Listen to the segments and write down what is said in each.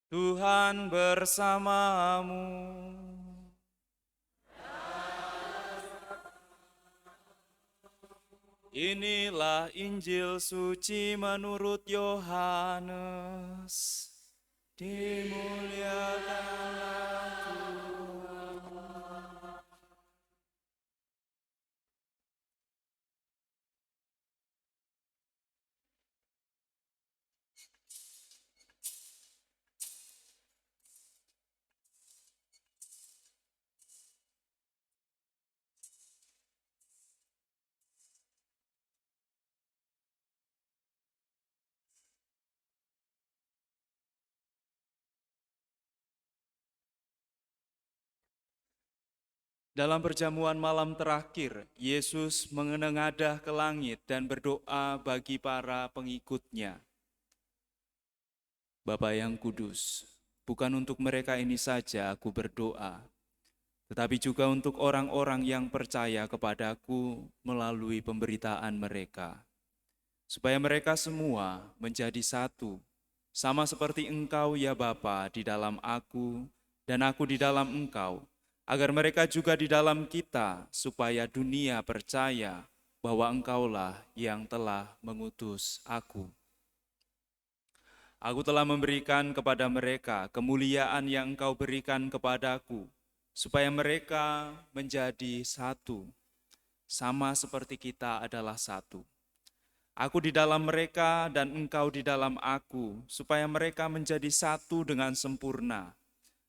Tuhan bersamamu. Inilah Injil suci menurut Yohanes. Dimuliakanlah Tuhan. Dalam perjamuan malam terakhir, Yesus menengadah ke langit dan berdoa bagi para pengikutnya. Bapa yang kudus, bukan untuk mereka ini saja aku berdoa, tetapi juga untuk orang-orang yang percaya kepadaku melalui pemberitaan mereka, supaya mereka semua menjadi satu, sama seperti Engkau ya Bapa di dalam aku dan aku di dalam Engkau, agar mereka juga di dalam kita, supaya dunia percaya bahwa Engkaulah yang telah mengutus aku. Aku telah memberikan kepada mereka kemuliaan yang Engkau berikan kepadaku, supaya mereka menjadi satu, sama seperti kita adalah satu. Aku di dalam mereka dan Engkau di dalam aku, supaya mereka menjadi satu dengan sempurna,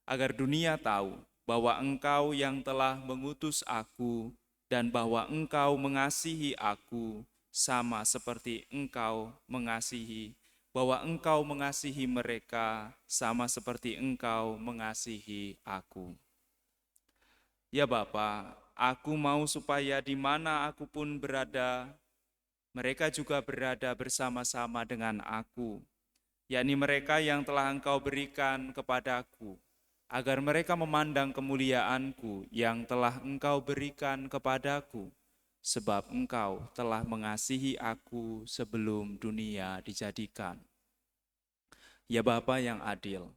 agar dunia tahu bahwa Engkau yang telah mengutus aku dan bahwa Engkau mengasihi aku sama seperti Engkau mengasihi, bahwa Engkau mengasihi mereka sama seperti Engkau mengasihi aku. Ya Bapa, aku mau supaya di mana aku pun berada, mereka juga berada bersama-sama dengan aku, yakni mereka yang telah Engkau berikan kepadaku, agar mereka memandang kemuliaanku yang telah Engkau berikan kepadaku, sebab Engkau telah mengasihi aku sebelum dunia dijadikan. Ya Bapa yang adil,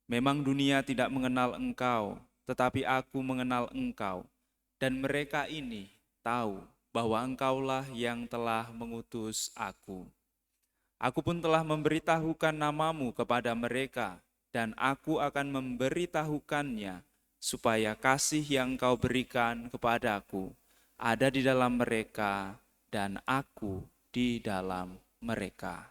memang dunia tidak mengenal Engkau, tetapi aku mengenal Engkau, dan mereka ini tahu bahwa Engkaulah yang telah mengutus aku. Aku pun telah memberitahukan namamu kepada mereka, dan aku akan memberitahukannya, supaya kasih yang kau berikan kepadaku ada di dalam mereka, dan aku di dalam mereka.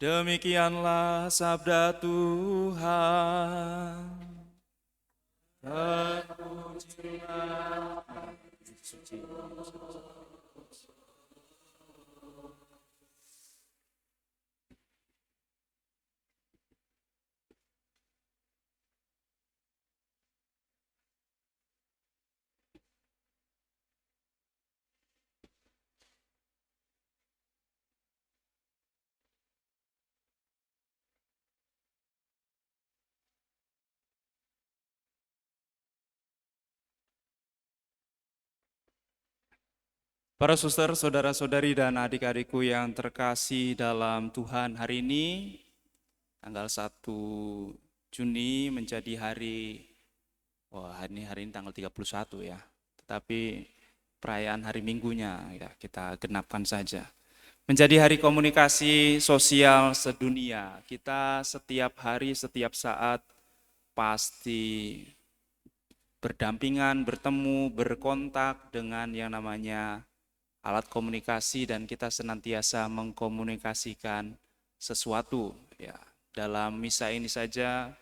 Demikianlah sabda Tuhan. Terpujilah suci. Para suster, saudara-saudari, dan adik-adikku yang terkasih dalam Tuhan, hari ini tanggal 1 Juni menjadi hari ini tanggal 31 ya. Tetapi perayaan hari Minggunya ya kita genapkan saja. Menjadi hari komunikasi sosial sedunia. Kita setiap hari, setiap saat pasti berdampingan, bertemu, berkontak dengan yang namanya alat komunikasi, dan kita senantiasa mengkomunikasikan sesuatu ya. Dalam misa ini saja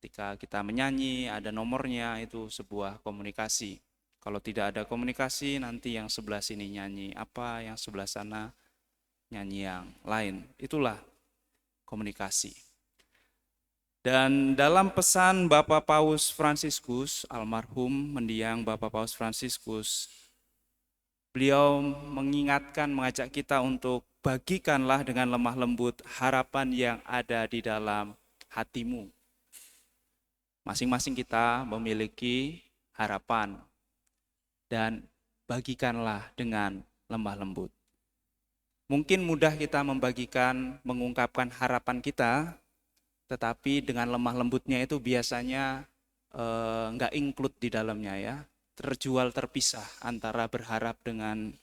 ketika kita menyanyi ada nomornya, itu sebuah komunikasi. Kalau tidak ada komunikasi, nanti yang sebelah sini nyanyi apa, yang sebelah sana nyanyi yang lain. Itulah komunikasi. Dan dalam pesan Bapak Paus Fransiskus, almarhum mendiang Bapak Paus Fransiskus, beliau mengingatkan, mengajak kita untuk bagikanlah dengan lemah lembut harapan yang ada di dalam hatimu. Masing-masing kita memiliki harapan, dan bagikanlah dengan lemah lembut. Mungkin mudah kita membagikan, mengungkapkan harapan kita, tetapi dengan lemah lembutnya itu biasanya nggak include di dalamnya ya. Terjual terpisah antara berharap dengan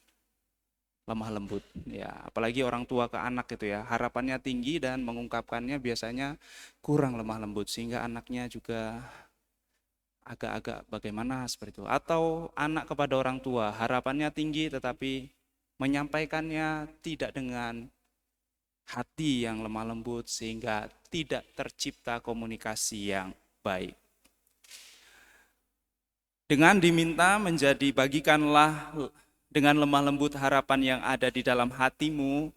lemah lembut. Ya, apalagi orang tua ke anak gitu ya. Harapannya tinggi dan mengungkapkannya biasanya kurang lemah lembut sehingga anaknya juga agak-agak bagaimana seperti itu. Atau anak kepada orang tua, harapannya tinggi tetapi menyampaikannya tidak dengan hati yang lemah lembut sehingga tidak tercipta komunikasi yang baik. Dengan diminta menjadi bagikanlah dengan lemah lembut harapan yang ada di dalam hatimu,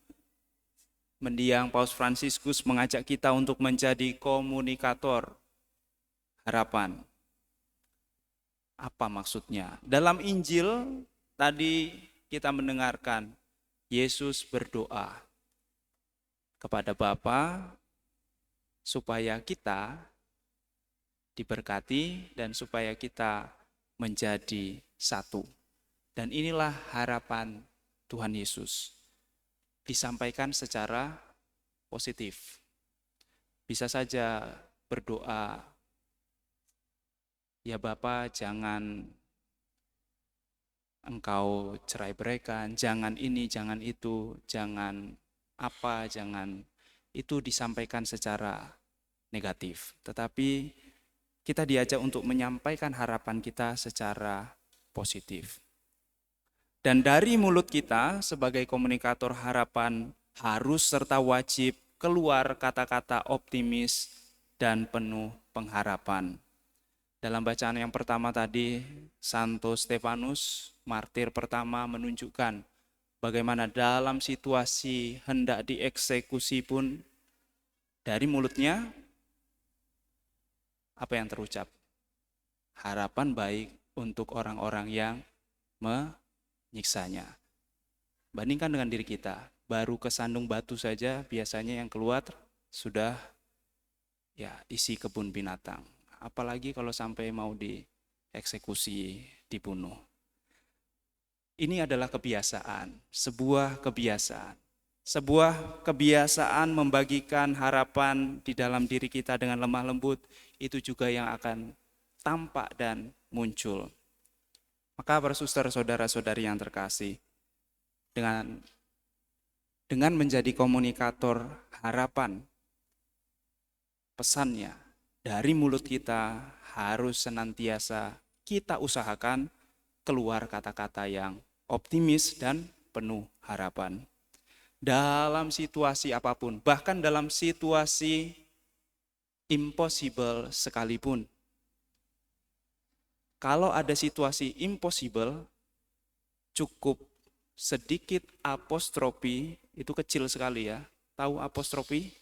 mendiang Paus Fransiskus mengajak kita untuk menjadi komunikator harapan. Apa maksudnya? Dalam Injil tadi kita mendengarkan Yesus berdoa kepada Bapa supaya kita diberkati dan supaya kita menjadi satu. Dan inilah harapan Tuhan Yesus. Disampaikan secara positif. Bisa saja berdoa, ya Bapa, jangan engkau cerai beraikan, jangan ini, jangan itu, jangan apa, jangan itu disampaikan secara negatif. Tetapi kita diajak untuk menyampaikan harapan kita secara positif. Dan dari mulut kita sebagai komunikator harapan harus serta wajib keluar kata-kata optimis dan penuh pengharapan. Dalam bacaan yang pertama tadi, Santo Stefanus, martir pertama, menunjukkan bagaimana dalam situasi hendak dieksekusi pun dari mulutnya apa yang terucap? Harapan baik untuk orang-orang yang menyiksanya. Bandingkan dengan diri kita, baru kesandung batu saja biasanya yang keluar sudah ya isi kebun binatang. Apalagi kalau sampai mau dieksekusi, dibunuh. Ini adalah kebiasaan, sebuah kebiasaan. Sebuah kebiasaan membagikan harapan di dalam diri kita dengan lemah lembut, itu juga yang akan tampak dan muncul. Maka para suster, saudara-saudari yang terkasih, dengan menjadi komunikator harapan, pesannya dari mulut kita harus senantiasa kita usahakan keluar kata-kata yang optimis dan penuh harapan. Dalam situasi apapun, bahkan dalam situasi impossible sekalipun. Kalau ada situasi impossible, cukup sedikit apostrofi, itu kecil sekali ya. Tahu apostrofi?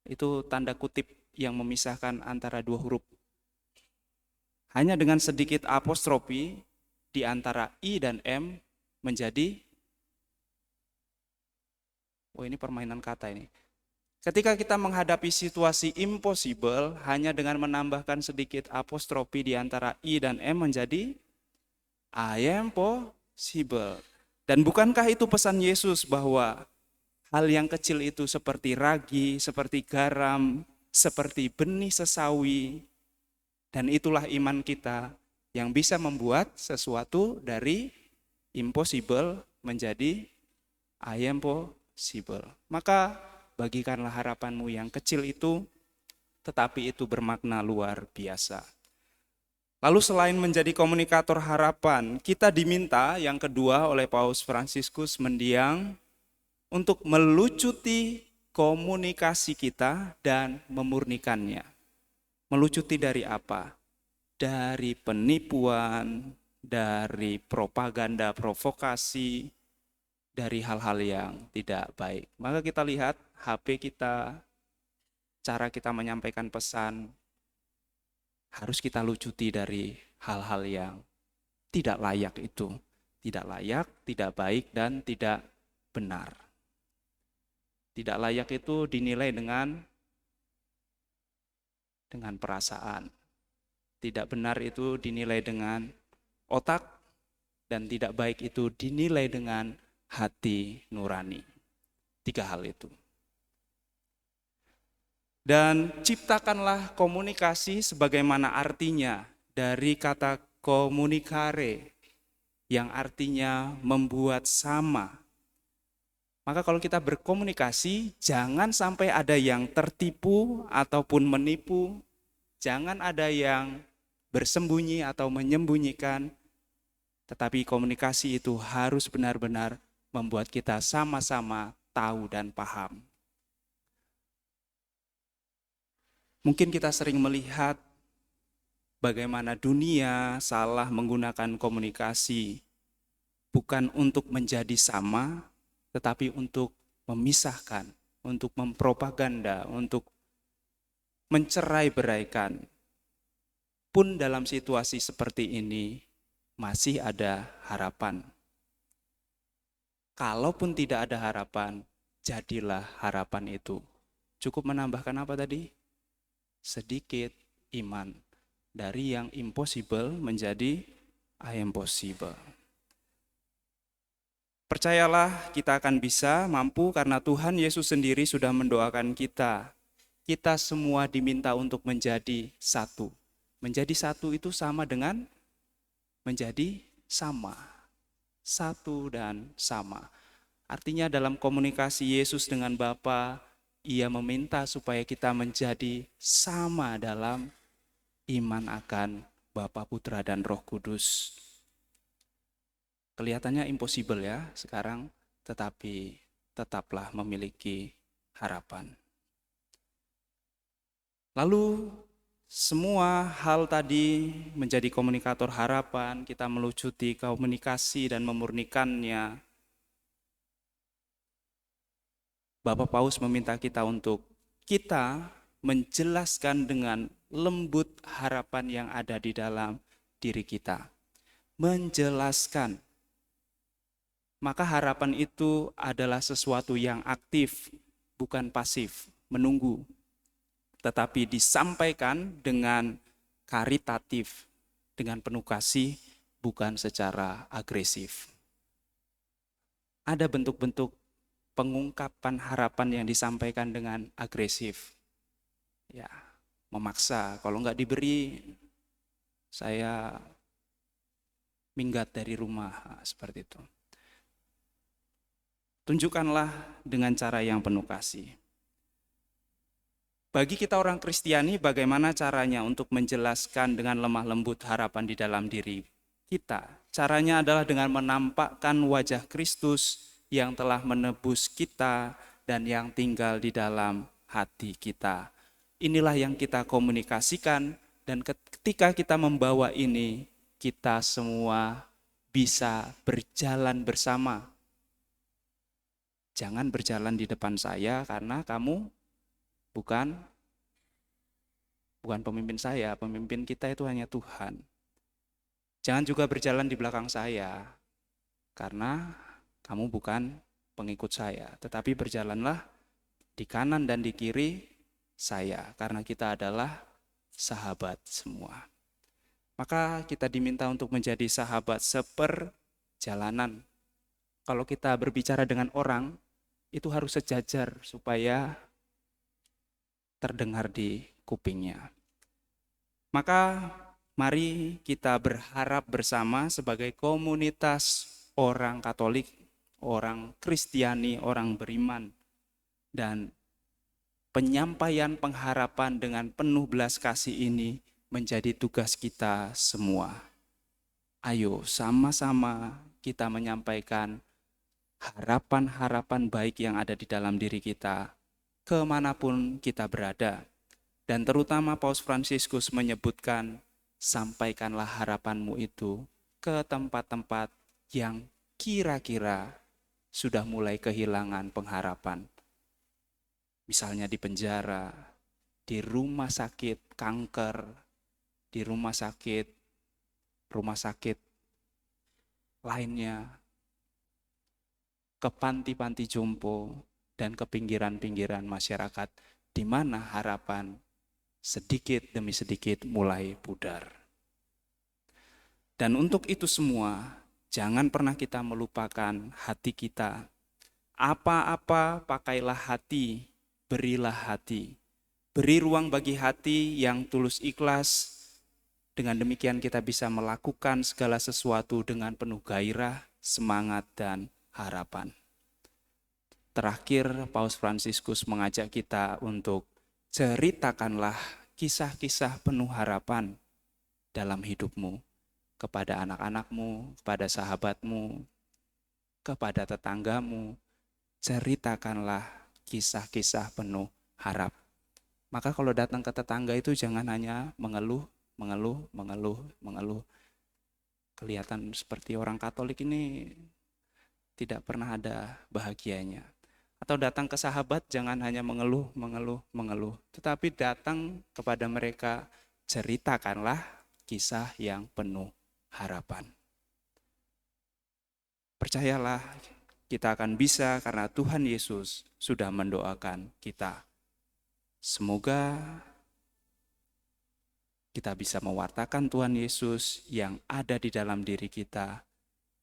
Itu tanda kutip yang memisahkan antara dua huruf. Hanya dengan sedikit apostrofi di antara I dan M menjadi, oh ini permainan kata ini. Ketika kita menghadapi situasi impossible, hanya dengan menambahkan sedikit apostrofi di antara I dan M menjadi I am possible. Dan bukankah itu pesan Yesus bahwa hal yang kecil itu seperti ragi, seperti garam, seperti benih sesawi, dan itulah iman kita yang bisa membuat sesuatu dari impossible menjadi I am possible. Maka bagikanlah harapanmu yang kecil itu, tetapi itu bermakna luar biasa. Lalu selain menjadi komunikator harapan, kita diminta yang kedua oleh Paus Fransiskus mendiang untuk melucuti komunikasi kita dan memurnikannya. Melucuti dari apa? Dari penipuan, dari propaganda, provokasi, dari hal-hal yang tidak baik. Maka kita lihat HP kita, cara kita menyampaikan pesan, harus kita lucuti dari hal-hal yang tidak layak itu. Tidak layak, tidak baik, dan tidak benar. Tidak layak itu dinilai dengan perasaan. Tidak benar itu dinilai dengan otak, dan tidak baik itu dinilai dengan hati nurani. 3 hal itu. Dan ciptakanlah komunikasi sebagaimana artinya dari kata komunikare, yang artinya membuat sama. Maka kalau kita berkomunikasi, jangan sampai ada yang tertipu ataupun menipu, jangan ada yang bersembunyi atau menyembunyikan, tetapi komunikasi itu harus benar-benar membuat kita sama-sama tahu dan paham. Mungkin kita sering melihat bagaimana dunia salah menggunakan komunikasi, bukan untuk menjadi sama, tetapi untuk memisahkan, untuk mempropaganda, untuk mencerai-beraikan. Pun dalam situasi seperti ini, masih ada harapan. Kalaupun tidak ada harapan, jadilah harapan itu. Cukup menambahkan apa tadi? Sedikit iman. Dari yang impossible menjadi impossible. Percayalah, kita akan bisa, mampu, karena Tuhan Yesus sendiri sudah mendoakan kita. Kita semua diminta untuk menjadi satu. Menjadi satu itu sama dengan menjadi sama. Satu dan sama. Artinya dalam komunikasi Yesus dengan Bapa, Ia meminta supaya kita menjadi sama dalam iman akan Bapa, Putra, dan Roh Kudus. Kelihatannya impossible ya sekarang, tetapi tetaplah memiliki harapan. Lalu semua hal tadi menjadi komunikator harapan, kita melucuti komunikasi dan memurnikannya. Bapak Paus meminta kita untuk kita menjelaskan dengan lembut harapan yang ada di dalam diri kita. Menjelaskan. Maka harapan itu adalah sesuatu yang aktif, bukan pasif, menunggu. Tetapi disampaikan dengan karitatif, dengan penuh kasih, bukan secara agresif. Ada bentuk-bentuk pengungkapan harapan yang disampaikan dengan agresif. Ya, memaksa, kalau enggak diberi, saya minggat dari rumah, seperti itu. Tunjukkanlah dengan cara yang penuh kasih. Bagi kita orang Kristiani, bagaimana caranya untuk menjelaskan dengan lemah lembut harapan di dalam diri kita? Caranya adalah dengan menampakkan wajah Kristus yang telah menebus kita dan yang tinggal di dalam hati kita. Inilah yang kita komunikasikan, dan ketika kita membawa ini, kita semua bisa berjalan bersama. Jangan berjalan di depan saya karena kamu bukan pemimpin saya, pemimpin kita itu hanya Tuhan. Jangan juga berjalan di belakang saya karena kamu bukan pengikut saya, tetapi berjalanlah di kanan dan di kiri saya, karena kita adalah sahabat semua. Maka kita diminta untuk menjadi sahabat seperjalanan. Kalau kita berbicara dengan orang, itu harus sejajar supaya terdengar di kupingnya. Maka mari kita berharap bersama sebagai komunitas orang Katolik, orang Kristiani, orang beriman, dan penyampaian pengharapan dengan penuh belas kasih ini menjadi tugas kita semua. Ayo sama-sama kita menyampaikan harapan-harapan baik yang ada di dalam diri kita kemanapun kita berada. Dan terutama Paus Fransiskus menyebutkan, sampaikanlah harapanmu itu ke tempat-tempat yang kira-kira sudah mulai kehilangan pengharapan. Misalnya di penjara, di rumah sakit kanker, di rumah sakit lainnya, ke panti-panti jompo, dan ke pinggiran-pinggiran masyarakat, di mana harapan sedikit demi sedikit mulai pudar. Dan untuk itu semua, Jangan pernah kita melupakan hati kita. Apa-apa pakailah hati, berilah hati. Beri ruang bagi hati yang tulus ikhlas. Dengan demikian kita bisa melakukan segala sesuatu dengan penuh gairah, semangat, dan harapan. Terakhir, Paus Fransiskus mengajak kita untuk ceritakanlah kisah-kisah penuh harapan dalam hidupmu, kepada anak-anakmu, kepada sahabatmu, kepada tetanggamu. Ceritakanlah kisah-kisah penuh harap. Maka kalau datang ke tetangga itu jangan hanya mengeluh, mengeluh. Kelihatan seperti orang Katolik ini tidak pernah ada bahagianya. Atau datang ke sahabat jangan hanya mengeluh. Tetapi datang kepada mereka, ceritakanlah kisah yang penuh harapan. Percayalah, kita akan bisa karena Tuhan Yesus sudah mendoakan kita. Semoga kita bisa mewartakan Tuhan Yesus yang ada di dalam diri kita.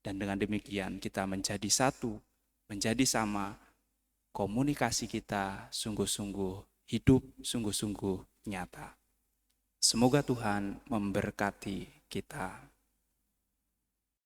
Dan dengan demikian kita menjadi satu, menjadi sama. Komunikasi kita sungguh-sungguh hidup, sungguh-sungguh nyata. Semoga Tuhan memberkati kita.